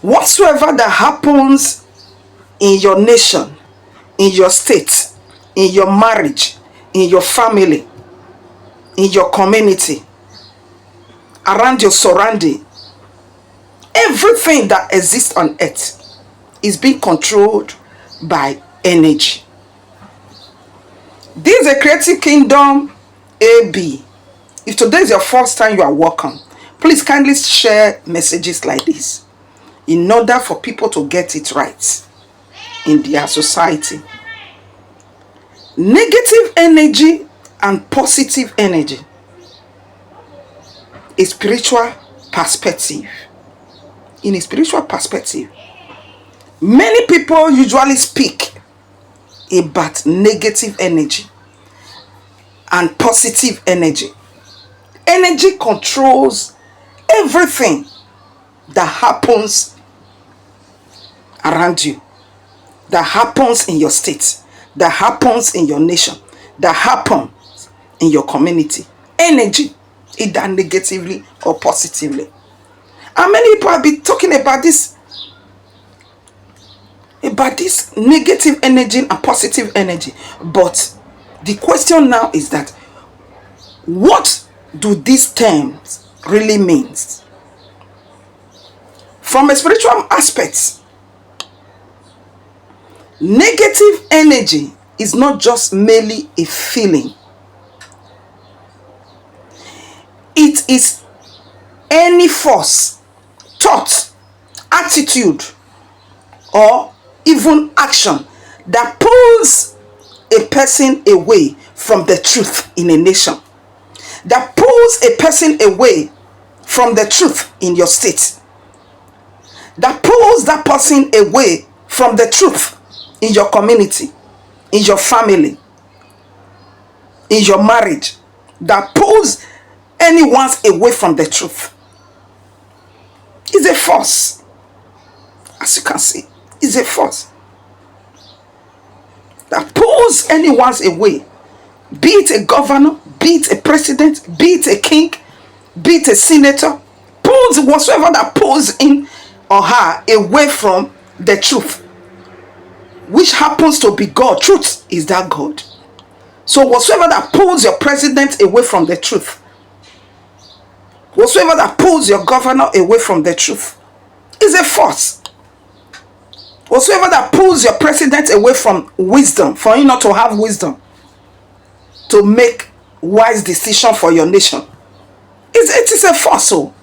Whatsoever that happens in your nation, in your state, in your marriage, in your family, in your community, around your surrounding, everything that exists on earth is being controlled by energy. This is a creative kingdom AB. If today is your first time, you are welcome. Please kindly share messages like this in order for people to get it right in their society. Negative energy and positive energy. A spiritual perspective. In a spiritual perspective, many people usually speak about negative energy and positive energy. Energy controls everything that happens around you, that happens in your state, that happens in your nation, that happens in your community. Energy, either negatively or positively. And many people have been talking about this negative energy and positive energy. But the question now is that, what do these terms really mean? From a spiritual aspect, negative energy is not just merely a feeling. It is any force, thought, attitude, or even action that pulls a person away from the truth in a nation, that pulls a person away from the truth in your state, that pulls that person away from the truth in your community, in your family, in your marriage, that pulls anyone away from the truth. It's a force. As you can see, it's a force that pulls anyone away, be it a governor, be it a president, be it a king, be it a senator, pulls whatsoever that pulls him or her away from the truth, which happens to be God. Truth is that God. So whatsoever that pulls your president away from the truth, whatsoever that pulls your governor away from the truth, is a force. Whatsoever that pulls your president away from wisdom, for you not to have wisdom to make wise decision for your nation, it is a force. So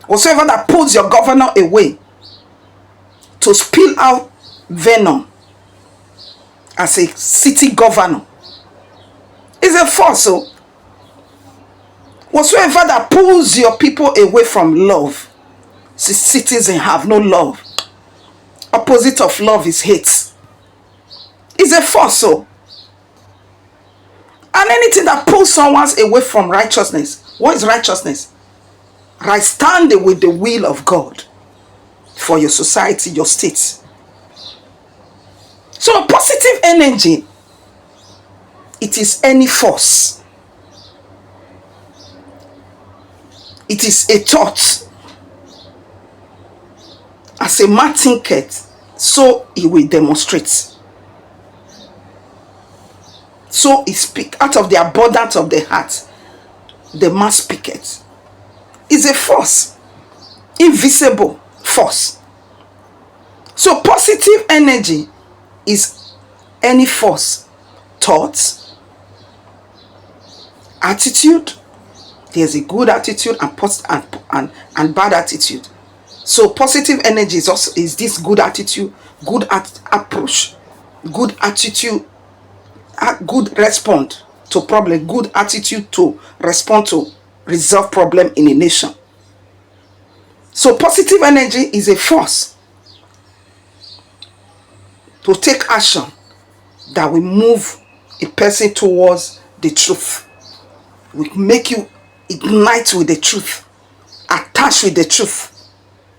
whatsoever that pulls your governor away to spill out venom as a city governor is a force. So whatsoever that pulls your people away from love, citizens have no love. Opposite of love is hate. Is a force. So, and anything that pulls someone away from righteousness, what is righteousness? Right standing with the will of God for your society, your state. So positive energy, it is any force. It is a thought. As a man thinketh, so he will demonstrate. So he speak out of the abundance of the heart, the man speaketh. Is a force, invisible force. So positive energy is any force, thoughts, attitude. There's a good attitude and bad attitude. So positive energy is this good attitude, good approach, good attitude, good respond to problem, good attitude to respond to resolve problem in a nation. So positive energy is a force to take action that will move a person towards the truth, will make you ignite with the truth, attach with the truth.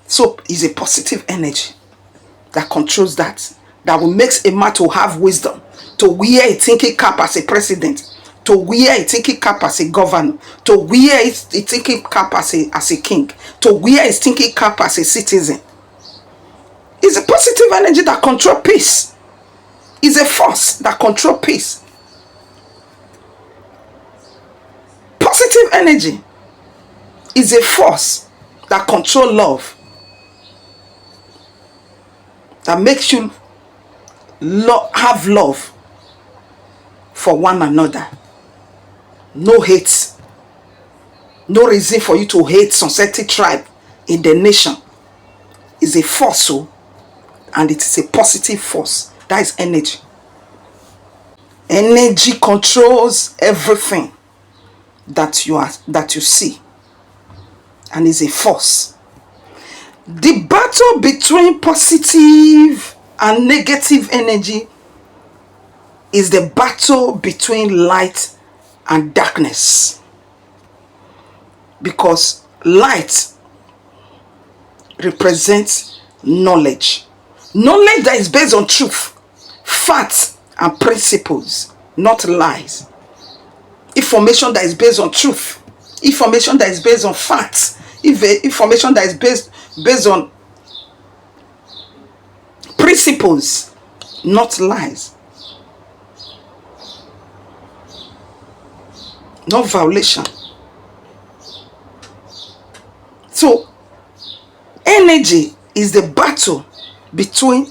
So it's a positive energy that controls that will make a man to have wisdom, to wear a thinking cap as a president, to wear a thinking cap as a governor, to wear a thinking cap as a king, to wear a thinking cap as a citizen. Positive energy that control peace is a force that control peace. Positive energy is a force that control love, that makes you have love for one another. No hate. No reason for you to hate some certain tribe in the nation. Is a force, so, and it is a positive force. That is energy. Energy controls everything that you see, and is a force. The battle between positive and negative energy is the battle between light and darkness. Because light represents knowledge. Knowledge that is based on truth, facts, and principles, not lies. Information that is based on truth. Information that is based on facts. Information that is based on principles, not lies. No violation. So, energy is the battle between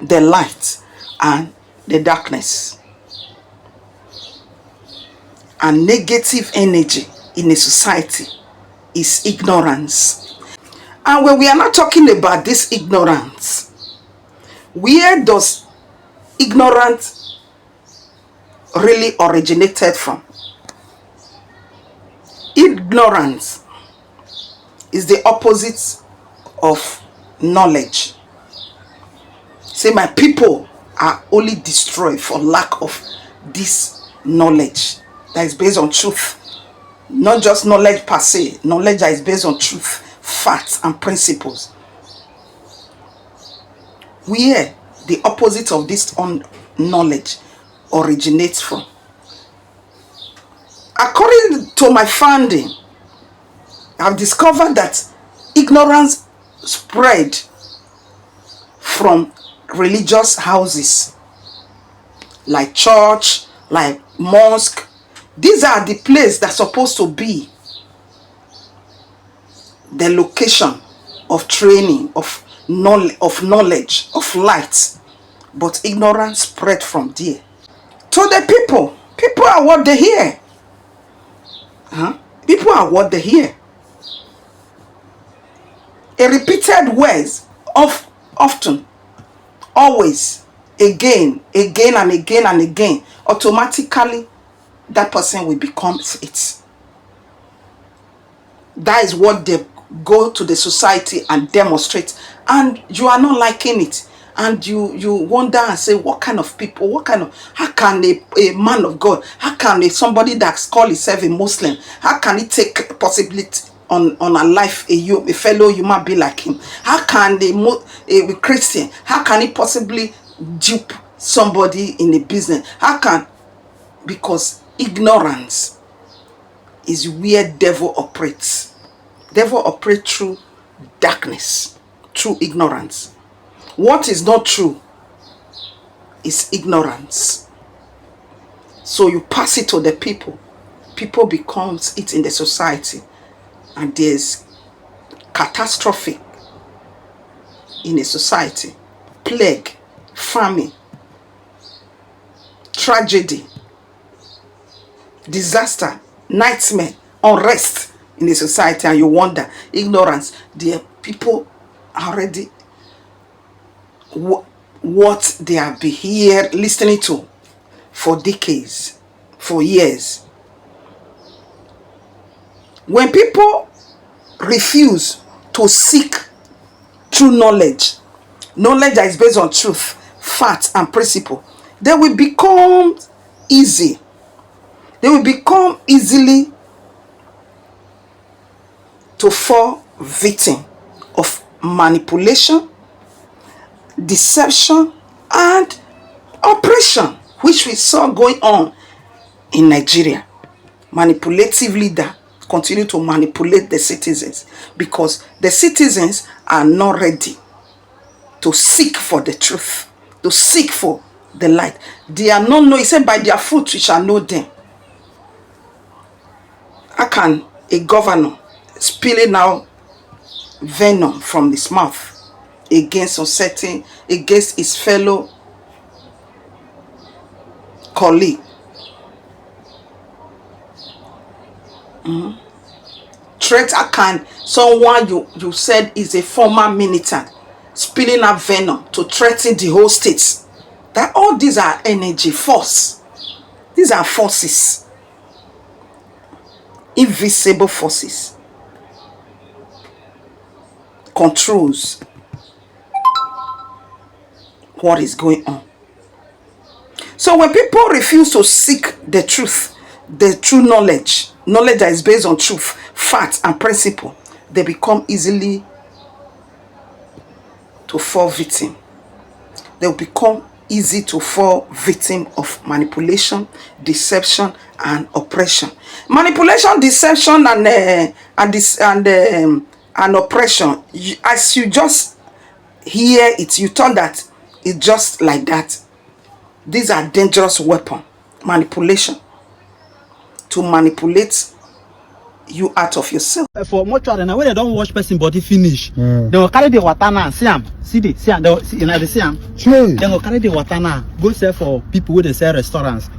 the light and the darkness. And negative energy in a society is ignorance. And when we are not talking about this ignorance, where does ignorance really originated from? Ignorance is the opposite of knowledge. Say, my people are only destroyed for lack of this knowledge that is based on truth. Not just knowledge per se, knowledge that is based on truth, facts, and principles. Where the opposite of this knowledge originates from. According to my finding, I've discovered that ignorance spread from religious houses like church, like mosque. These are the places that are supposed to be the location of training, of knowledge, of light. But ignorance spread from there. To the people. People are what they hear. People are what they hear. A repeated words often, always, again and again and again, automatically that person will become it. That is what they go to the society and demonstrate, and you are not liking it, and you wonder and say, what kind of people, how can a man of God, how can somebody that's called himself a Muslim, how can he take possibility on a life, a fellow human being like him? How can a Christian, how can he possibly dupe somebody in a business? How can? Because ignorance is where devil operates. Devil operates through darkness, through ignorance. What is not true is ignorance. So you pass it to the people. People becomes it in the society. And there's catastrophe in a society. Plague, famine, tragedy, disaster, nightmare, unrest in the society. And you wonder, ignorance, the people already what they have been here listening to for decades, for years. When people refuse to seek true knowledge that is based on truth, facts, and principle, they will become easy. They will become easily to fall victim of manipulation, deception, and oppression, which we saw going on in Nigeria. Manipulative leader continue to manipulate the citizens because the citizens are not ready to seek for the truth, to seek for the light. They are not known. He said, by their fruit we shall know them. How can a governor spilling out venom from his mouth against his fellow colleague? Threat. How can someone you said is a former militant spilling out venom to threaten the whole state? That all these are energy, force. These are forces, invisible forces, controls what is going on. So when people refuse to seek the truth, the true knowledge that is based on truth, facts, and principle, they become easily to fall victim. They will become easy to fall victim of manipulation, deception, and oppression. Manipulation, deception, and oppression. As you just hear it, you thought that it's just like that. These are dangerous weapons. Manipulation, to manipulate you out of yourself. For mortuary now, when they don't wash person body finish, they will carry the water now. See am, see am. They will see am. They will carry the water now. Go sell for people where they sell restaurants.